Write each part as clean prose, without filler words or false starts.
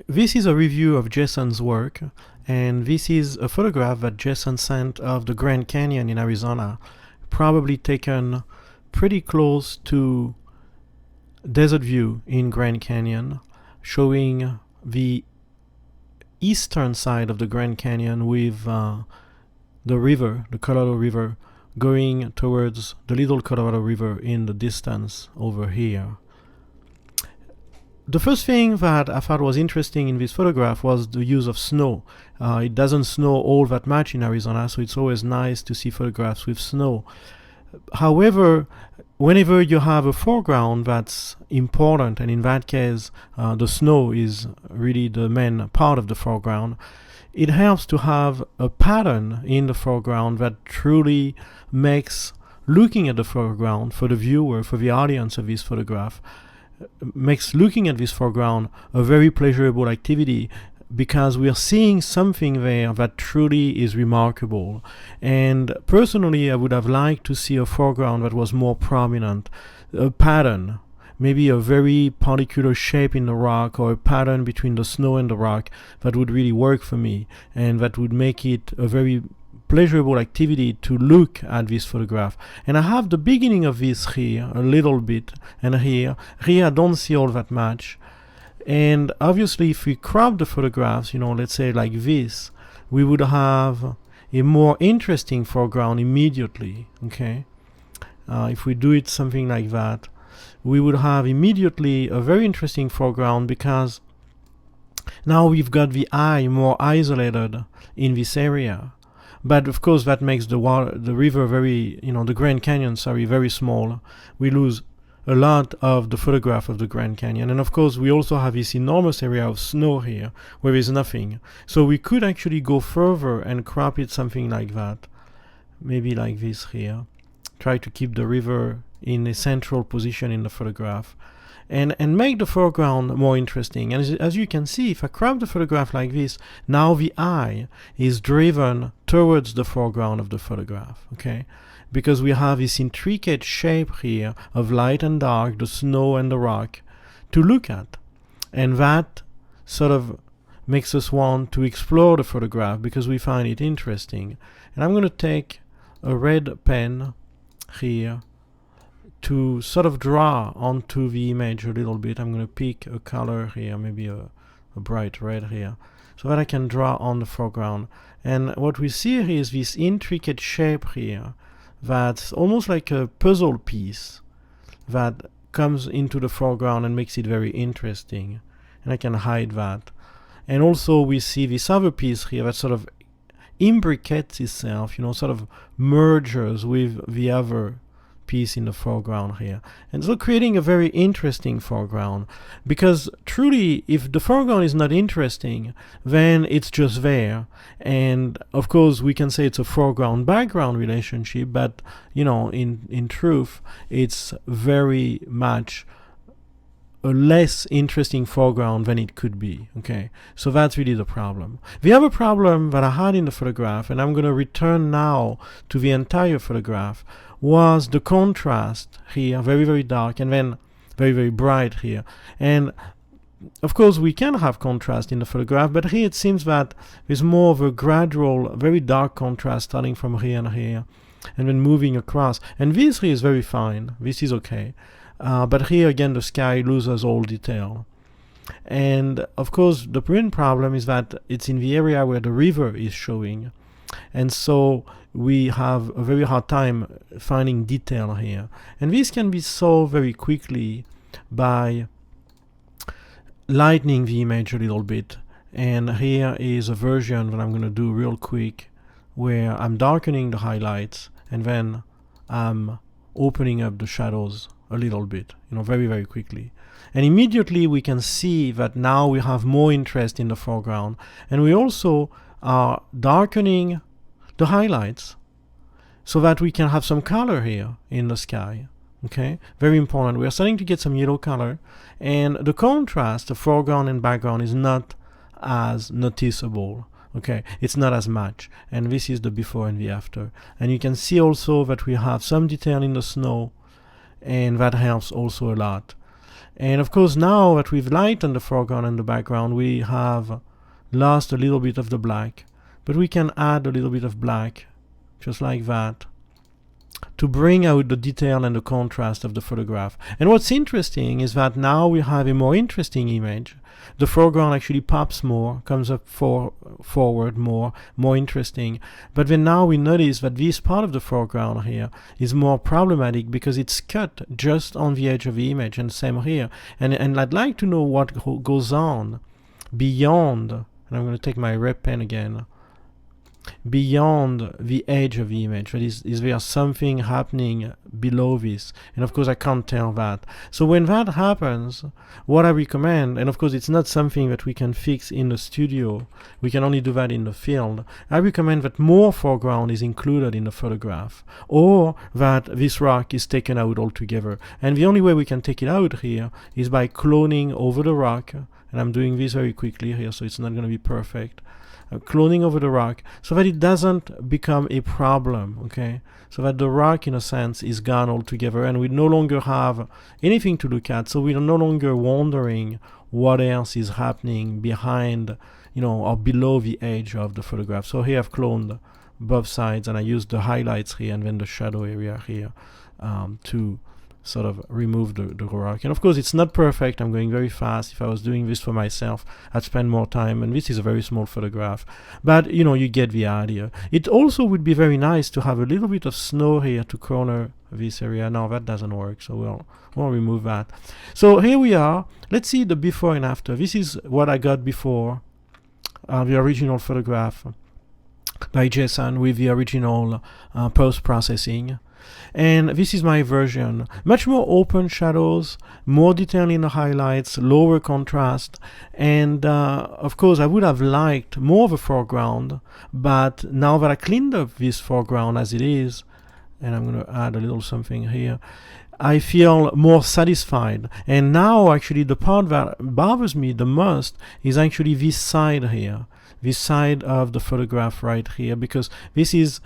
This is a review of Jason's work, and this is a photograph that Jason sent of the Grand Canyon in Arizona, probably taken pretty close to Desert View in Grand Canyon, showing the eastern side of the Grand Canyon with the river, the Colorado River, going towards the Little Colorado River in the distance over here. The first thing that I thought was interesting in this photograph was the use of snow. It doesn't snow all that much in Arizona, so it's always nice to see photographs with snow. However, whenever you have a foreground that's important, and in that case the snow is really the main part of the foreground, it helps to have a pattern in the foreground that truly makes looking at the foreground for the viewer, for the audience of this photograph, makes looking at this foreground a very pleasurable activity, because we are seeing something there that truly is remarkable. And personally, I would have liked to see a foreground that was more prominent, a pattern, maybe a very particular shape in the rock, or a pattern between the snow and the rock that would really work for me, and that would make it a very pleasurable activity to look at this photograph. And I have the beginning of this here a little bit, and here I don't see all that much. And obviously, if we crop the photographs, let's say like this, we would have a more interesting foreground immediately. Okay, if we do it something like that, we would have immediately a very interesting foreground, because now we've got the eye more isolated in this area. But of course, that makes the river very, the Grand Canyon, very small. We lose a lot of the photograph of the Grand Canyon. And of course, we also have this enormous area of snow here where there's nothing. So we could actually go further and crop it something like that. Maybe like this here. Try to keep the river in a central position in the photograph. And make the foreground more interesting. And as you can see, if I crop the photograph like this, now the eye is driven towards the foreground of the photograph, okay? Because we have this intricate shape here of light and dark, the snow and the rock, to look at. And that sort of makes us want to explore the photograph because we find it interesting. And I'm going to take a red pen here to sort of draw onto the image a little bit. I'm going to pick a color here, maybe a bright red here, so that I can draw on the foreground. And what we see here is this intricate shape here that's almost like a puzzle piece that comes into the foreground and makes it very interesting. And I can hide that. And also we see this other piece here that sort of imbricates itself, sort of merges with the other piece in the foreground here, and so creating a very interesting foreground. Because truly, if the foreground is not interesting, then it's just there. And of course, we can say it's a foreground-background relationship, but in truth, it's very much a less interesting foreground than it could be. Okay, so that's really the problem. The other problem that I had in the photograph, and I'm going to return now to the entire photograph, was the contrast here, very, very dark, and then very, very bright here. And of course, we can have contrast in the photograph, but here it seems that there's more of a gradual, very dark contrast starting from here and here, and then moving across. And this here is very fine. This is okay. But here again, the sky loses all detail. And of course, the main problem is that it's in the area where the river is showing. And so we have a very hard time finding detail here. And this can be solved very quickly by lightening the image a little bit. And here is a version that I'm going to do real quick, where I'm darkening the highlights and then I'm opening up the shadows a little bit, very, very quickly. And immediately we can see that now we have more interest in the foreground. And we also are darkening the highlights so that we can have some color here in the sky. Okay, very important. We are starting to get some yellow color, and the contrast, the foreground and background, is not as noticeable. Okay, it's not as much. And this is the before and the after. And you can see also that we have some detail in the snow, and that helps also a lot. And of course, now that we've lightened the foreground and the background, we have lost a little bit of the black, but we can add a little bit of black, just like that, to bring out the detail and the contrast of the photograph. And what's interesting is that now we have a more interesting image. The foreground actually pops more, comes up forward more interesting. But then now we notice that this part of the foreground here is more problematic because it's cut just on the edge of the image, and same here. And I'd like to know what goes on beyond, and I'm going to take my red pen again, beyond the edge of the image. That is there something happening below this? And of course I can't tell that. So when that happens, what I recommend, and of course it's not something that we can fix in the studio, we can only do that in the field, I recommend that more foreground is included in the photograph, or that this rock is taken out altogether. And the only way we can take it out here is by cloning over the rock, and I'm doing this very quickly here so it's not going to be perfect. Cloning over the rock so that it doesn't become a problem, okay? So that the rock, in a sense, is gone altogether, and we no longer have anything to look at, so we are no longer wondering what else is happening behind, or below the edge of the photograph. So here I've cloned both sides, and I used the highlights here and then the shadow area here to sort of remove the rock. And of course it's not perfect, I'm going very fast. If I was doing this for myself, I'd spend more time, and this is a very small photograph, but you get the idea. It also would be very nice to have a little bit of snow here to corner this area. No, that doesn't work, so we'll remove that. So here we are. Let's see the before and after. This is what I got before the original photograph by Jason with the original post-processing. And this is my version. Much more open shadows, more detail in the highlights, lower contrast, and of course I would have liked more of a foreground, but now that I cleaned up this foreground as it is, and I'm going to add a little something here, I feel more satisfied. And now actually the part that bothers me the most is actually this side here, this side of the photograph right here, because this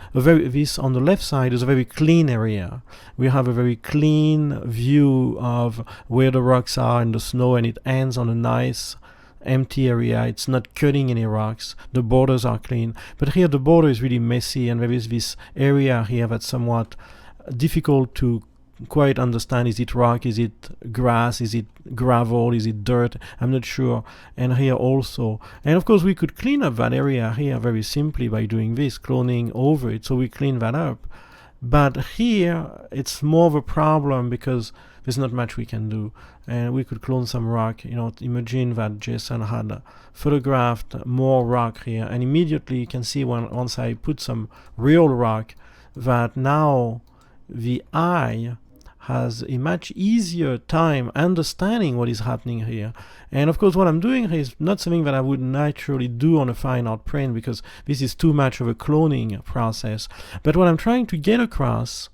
on the left side is a very clean area. We have a very clean view of where the rocks are in the snow, and it ends on a nice empty area. It's not cutting any rocks. The borders are clean, but here the border is really messy, and there is this area here that's somewhat difficult to quite understand. Is it rock? Is it grass? Is it gravel? Is it dirt? I'm not sure. And here also. And of course we could clean up that area here very simply by doing this, cloning over it. So we clean that up. But here it's more of a problem because there's not much we can do. And we could clone some rock. Imagine that Jason had photographed more rock here, and immediately you can see once I put some real rock that now the eye has a much easier time understanding what is happening here. And of course what I'm doing here is not something that I would naturally do on a fine art print, because this is too much of a cloning process. But what I'm trying to get across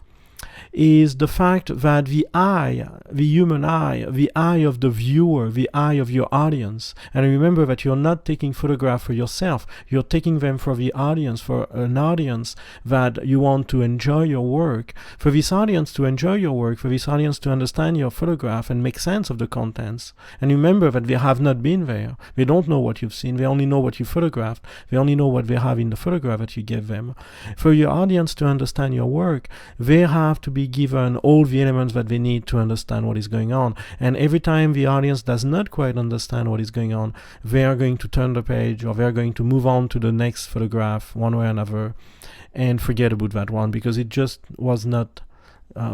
is the fact that the eye, the human eye, the eye of the viewer, the eye of your audience, and remember that you're not taking photographs for yourself, you're taking them for the audience, for an audience that you want to enjoy your work, for this audience to enjoy your work, for this audience to understand your photograph and make sense of the contents. And remember that they have not been there, they don't know what you've seen, they only know what you photographed, they only know what they have in the photograph that you gave them. For your audience to understand your work, they have to be given all the elements that they need to understand what is going on. And every time the audience does not quite understand what is going on, they are going to turn the page, or they are going to move on to the next photograph one way or another and forget about that one because it just was not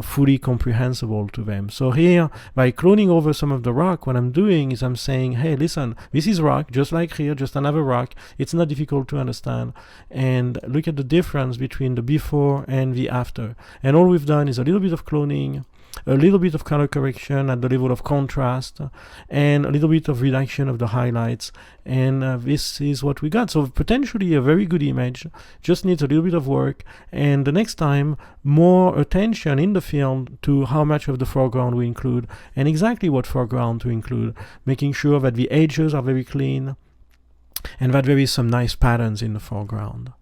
fully comprehensible to them. So here, by cloning over some of the rock, what I'm doing is I'm saying, hey, listen, this is rock, just like here, just another rock. It's not difficult to understand. And look at the difference between the before and the after. And all we've done is a little bit of cloning, a little bit of color correction at the level of contrast, and a little bit of reduction of the highlights, and this is what we got. So potentially a very good image, just needs a little bit of work, and the next time more attention in the film to how much of the foreground we include and exactly what foreground to include, making sure that the edges are very clean and that there is some nice patterns in the foreground.